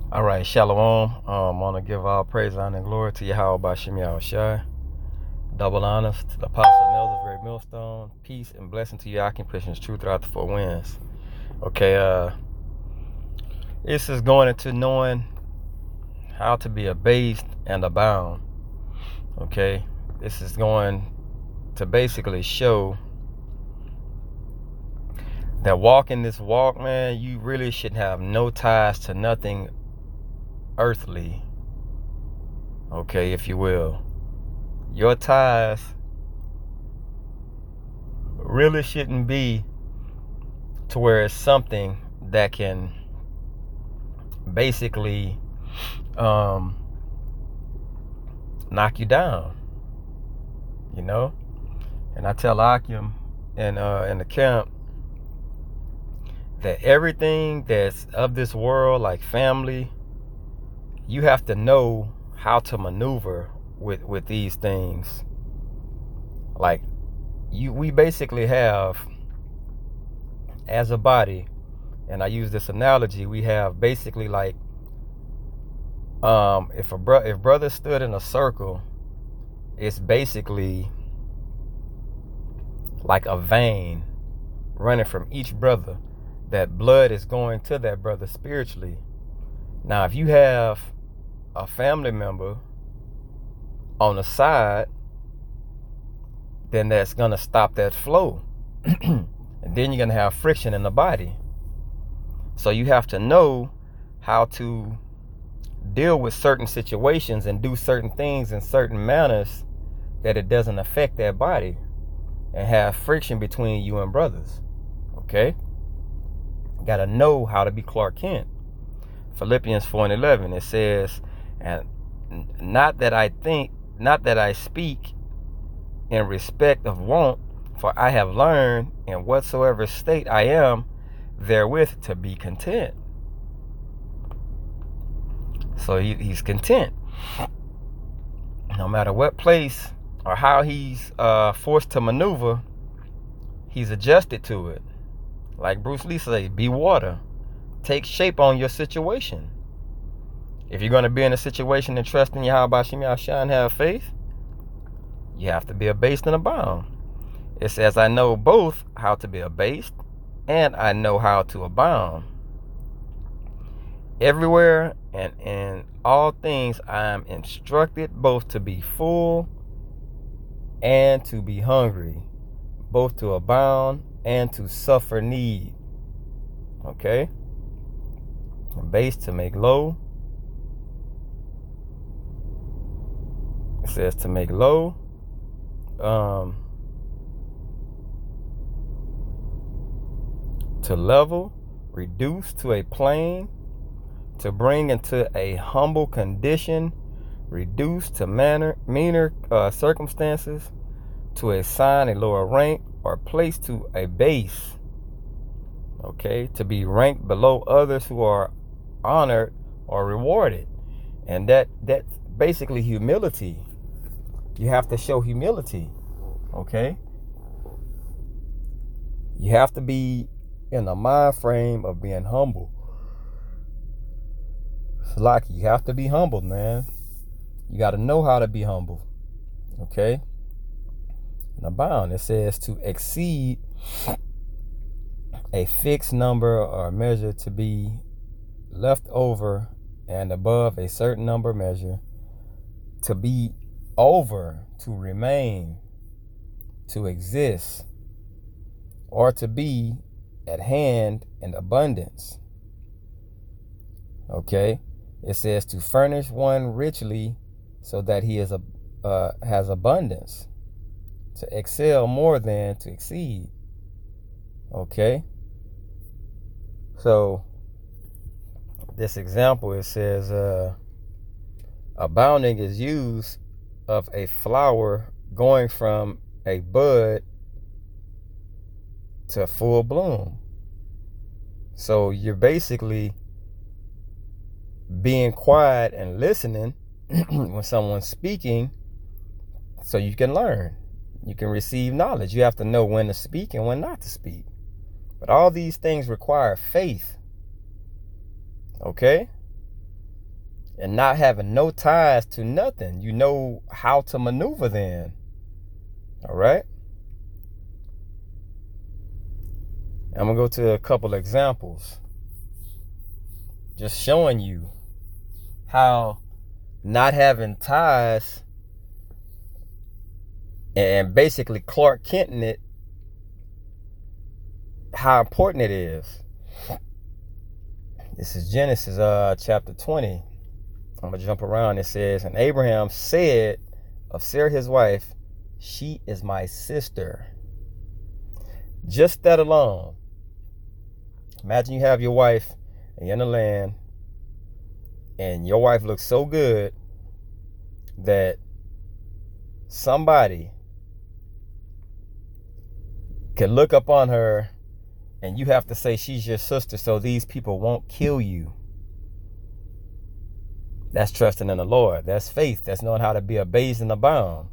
All right, Shalom. I want to give all praise, honor, and glory to Yahweh Bashim Yahushai. Double honors to the Apostle Nelson, Great Millstone. Peace and blessing to you, Akim Christians, true throughout the four winds. Okay, this is going into knowing how to be abased and abound. Okay, this is going to basically show that walking this walk, man, you really should have no ties to nothing earthly. Okay, if you will. Your ties really shouldn't be to where it's something that can basically knock you down, you know. And I tell Akim in the camp that everything that's of this world, like family, you have to know how to maneuver with these things. Like we basically have, as a body, and I use this analogy, we have basically like if brothers stood in a circle, it's basically like a vein running from each brother. That blood is going to that brother spiritually. Now, if you have a family member on the side, then that's going to stop that flow. And then you're going to have friction in the body. So you have to know how to deal with certain situations and do certain things in certain manners that it doesn't affect that body and have friction between you and brothers. Okay? Got to know how to be Clark Kent. Philippians 4:11, it says, and not that I speak in respect of want, for I have learned in whatsoever state I am therewith to be content. So he's content. No matter what place or how he's forced to maneuver, he's adjusted to it. Like Bruce Lee said, be water. Take shape on your situation. If you're going to be in a situation and trust in Yahweh Bashim Yahushai and have faith, you have to be abased and abound. It says, I know both how to be abased and I know how to abound. Everywhere and in all things I am instructed both to be full and to be hungry, both to abound and to suffer need. Okay? Abased to make low. It says to make low. To level, reduce to a plane, to bring into a humble condition, reduce to meaner circumstances, to assign a lower rank or place to a base. Okay, to be ranked below others who are honored or rewarded. And that's basically humility. You have to show humility. Okay, you have to be in the mind frame of being humble. It's like you have to be humble, man. You got to know how to be humble. Okay, and abound, it says to exceed a fixed number or measure, to be left over and above a certain number measure, to be over, to remain, to exist, or to be at hand in abundance. Okay, it says to furnish one richly so that he has abundance, to excel more than to exceed. Okay, so this example, it says abounding is used of a flower going from a bud to full bloom. So you're basically being quiet and listening when someone's speaking so you can learn. You can receive knowledge. You have to know when to speak and when not to speak. But all these things require faith. Okay? and not having no ties to nothing, you know how to maneuver then. All right. I'm going to go to a couple examples, just showing you how not having ties and basically Clark Kenting it, how important it is. This is Genesis chapter 20. I'm going to jump around. It says, and Abraham said of Sarah his wife, she is my sister. Just that alone. Imagine you have your wife and you're in the land, and your wife looks so good that somebody can look up on her and you have to say she's your sister so these people won't kill you. That's trusting in the Lord. That's faith. That's knowing how to be abased and abound.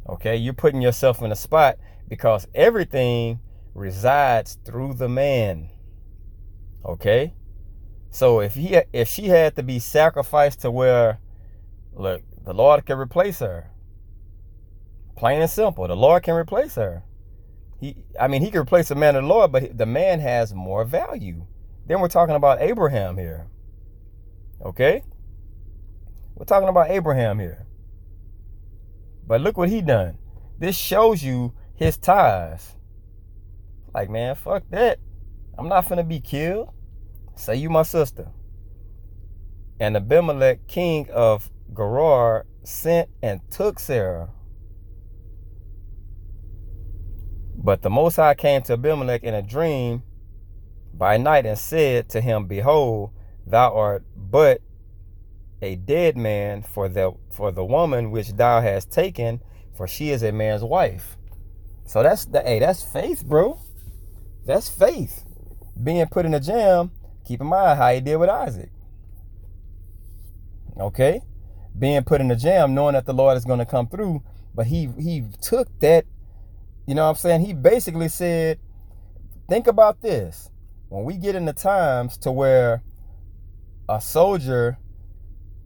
Okay, you're putting yourself in a spot because everything resides through the man. Okay, so if she had to be sacrificed to where, look, the Lord can replace her. Plain and simple, the Lord can replace her. He can replace the man of the Lord, but the man has more value. Then we're talking about Abraham here. Okay, we're talking about Abraham here. But look what he done. This shows you his ties. Like, man, fuck that. I'm not finna be killed. Say you my sister. And Abimelech, king of Gerar, sent and took Sarah. But the Most High came to Abimelech in a dream by night and said to him, behold, thou art but a dead man for the woman which thou hast taken, for she is a man's wife. So that's faith, bro. That's faith. Being put in a jam. Keep in mind how he did with Isaac. Okay? Being put in a jam, knowing that the Lord is going to come through. But he took that, you know what I'm saying? He basically said, think about this. When we get into times to where a soldier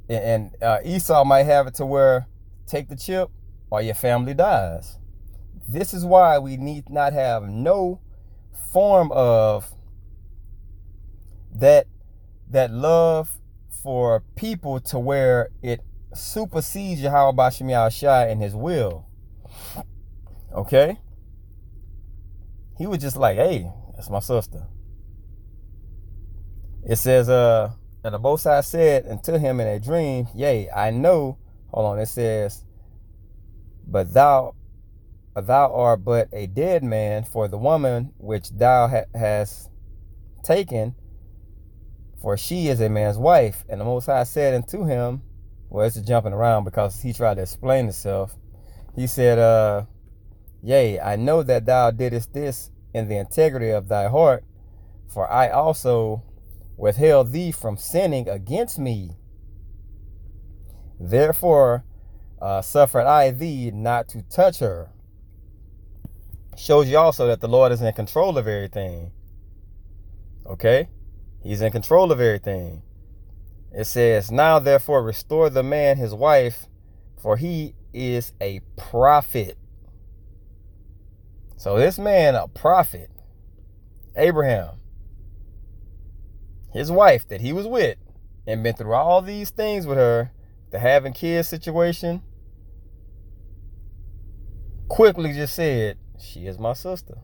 and Esau might have it to where take the chip or your family dies. This is why we need not have no form of that love for people to where it supersedes Yahweh Bashem Yahushua and his will. Okay? He was just like, hey, that's my sister. It says, and the Most High said unto him in a dream, yea, I know. Hold on, it says, but thou art but a dead man for the woman which thou hast taken, for she is a man's wife. And the Most High said unto him, well, it's jumping around because he tried to explain himself. He said, yea, I know that thou didst this in the integrity of thy heart, for I also withheld thee from sinning against me. Therefore suffered I thee not to touch her. Shows you also that the Lord is in control of everything. Okay? He's in control of everything. It says, now therefore restore the man his wife, for he is a prophet. So this man, a prophet, Abraham, his wife that he was with and been through all these things with her, the having kids situation, quickly just said, she is my sister.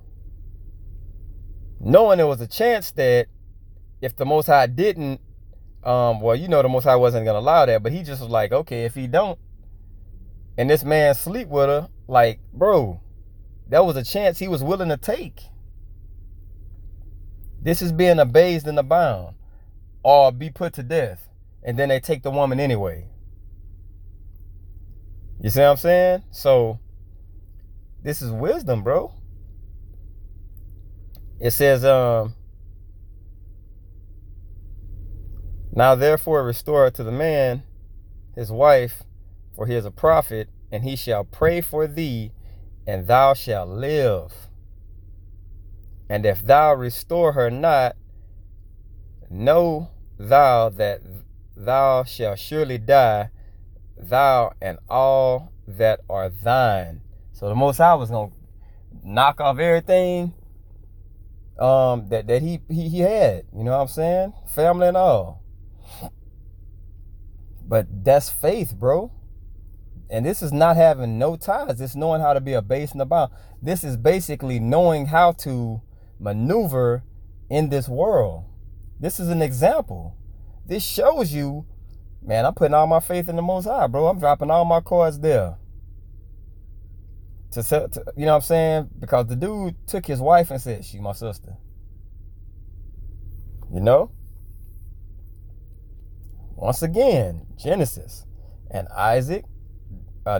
Knowing there was a chance that if the Most High didn't, the Most High wasn't going to allow that, but he just was like, okay, if he don't, and this man sleep with her, like, bro, that was a chance he was willing to take. This is being abased and abound, or be put to death, and then they take the woman anyway. You see what I'm saying? So, this is wisdom, bro. It says, now therefore restore to the man his wife, for he is a prophet, and he shall pray for thee, and thou shalt live. And if thou restore her not, know thou that thou shalt surely die, thou and all that are thine. So the Most High was gonna knock off everything that he had. You know what I'm saying? Family and all. But that's faith, bro. And this is not having no ties. It's knowing how to be abased and abound. This is basically knowing how to maneuver in this world. This is an example. This shows you, man, I'm putting all my faith in the Most High, bro. I'm dropping all my cards there. To you know what I'm saying? Because the dude took his wife and said, "She my sister." You know? Once again, Genesis. And Isaac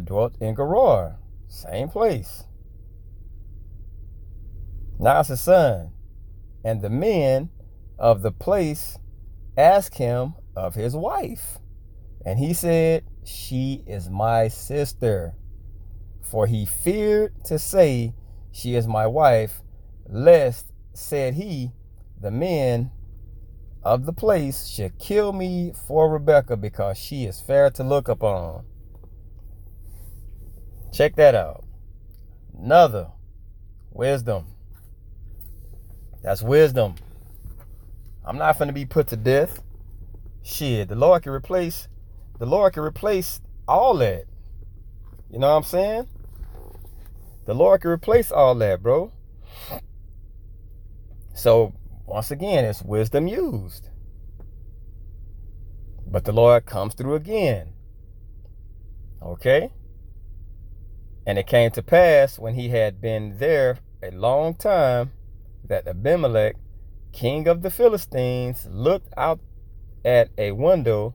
dwelt in Gerar. Same place. Now it's his son. And the men of the place asked him of his wife. And he said, "She is my sister." For he feared to say, "She is my wife," lest, said he, the men of the place should kill me for Rebekah, because she is fair to look upon. Check that out. Another wisdom. That's wisdom. I'm not going to be put to death. Shit, the Lord can replace all that. You know what I'm saying? The Lord can replace all that, bro. So, once again, it's wisdom used. But the Lord comes through again. Okay? And it came to pass, when he had been there a long time, that Abimelech, king of the Philistines, looked out at a window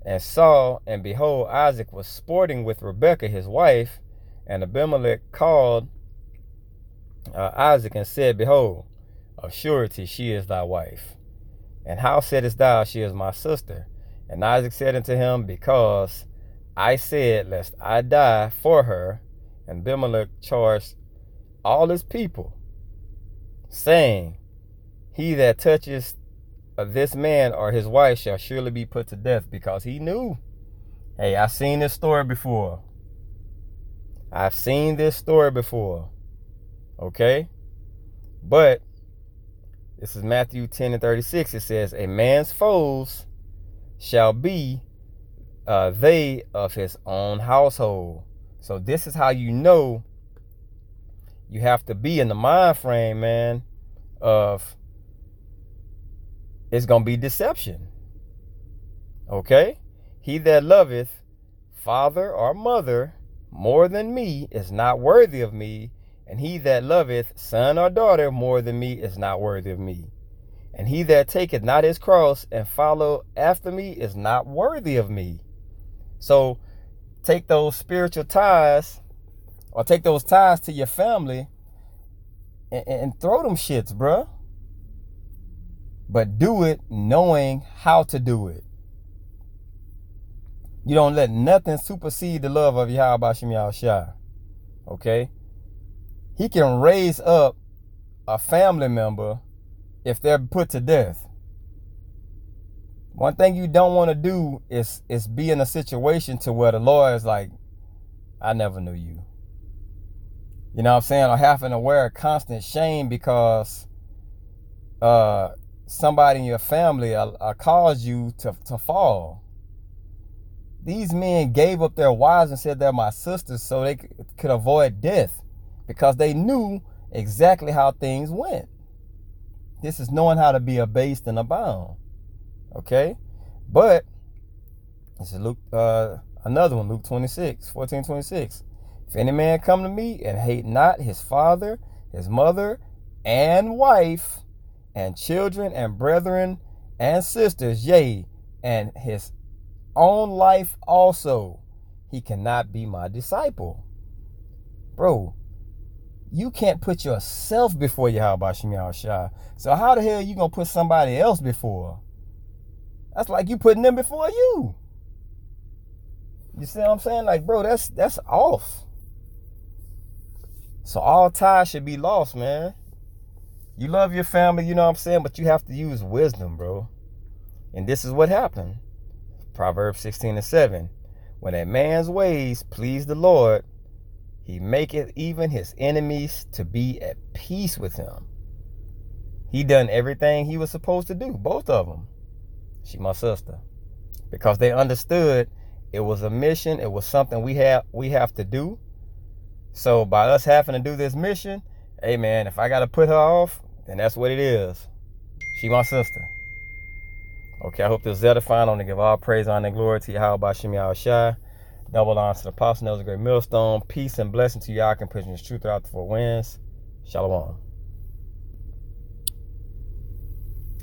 and saw, and behold, Isaac was sporting with Rebekah his wife. And Abimelech called Isaac and said, "Behold, of surety she is thy wife. And how saidest thou, she is my sister?" And Isaac said unto him, "Because I said, lest I die for her." And Abimelech charged all his people, saying, "He that touches of this man or his wife shall surely be put to death," because he knew. Hey, I've seen this story before. Okay? But this is Matthew 10:36. It says, "A man's foes shall be they of his own household." So this is how you know you have to be in the mind frame, man, of it's going to be deception. Okay? "He that loveth father or mother more than me is not worthy of me. And he that loveth son or daughter more than me is not worthy of me. And he that taketh not his cross and follow after me is not worthy of me." So take those spiritual ties, or take those ties to your family, and throw them shits, bruh. But do it knowing how to do it. You don't let nothing supersede the love of Yahweh Shem Yahushua. Okay? He can raise up a family member if they're put to death. One thing you don't want to do is be in a situation to where the Lord is like, "I never knew you." You know what I'm saying? Or having to wear a constant shame because somebody in your family caused you to fall. These men gave up their wives and said they're my sisters so they could avoid death, because they knew exactly how things went. This is knowing how to be abased and abound. Okay? But this is Luke, another one, Luke 14:26. "If any man come to me and hate not his father, his mother, and wife, and children, and brethren, and sisters, yea, and his own life also, he cannot be my disciple." Bro, you can't put yourself before Yahweh Shem Yahushua. So how the hell you gonna put somebody else before? That's like you putting them before you. You see what I'm saying? Like, bro, that's off. So all ties should be lost, man. You love your family, you know what I'm saying, but you have to use wisdom, bro. And this is what happened. Proverbs 16:7. When a man's ways please the Lord, he maketh even his enemies to be at peace with him. He done everything he was supposed to do, both of them. She my sister. Because they understood it was a mission, it was something we have to do. So by us having to do this mission, hey man, if I gotta put her off, then that's what it is. She my sister. Okay, I hope this is edifying. I want to give all praise, honor, and glory to Yahweh Bashim Yahushai. Double honor to the apostle, that was a great millstone. Peace and blessing to y'all. Can preach this truth throughout the four winds. Shalom.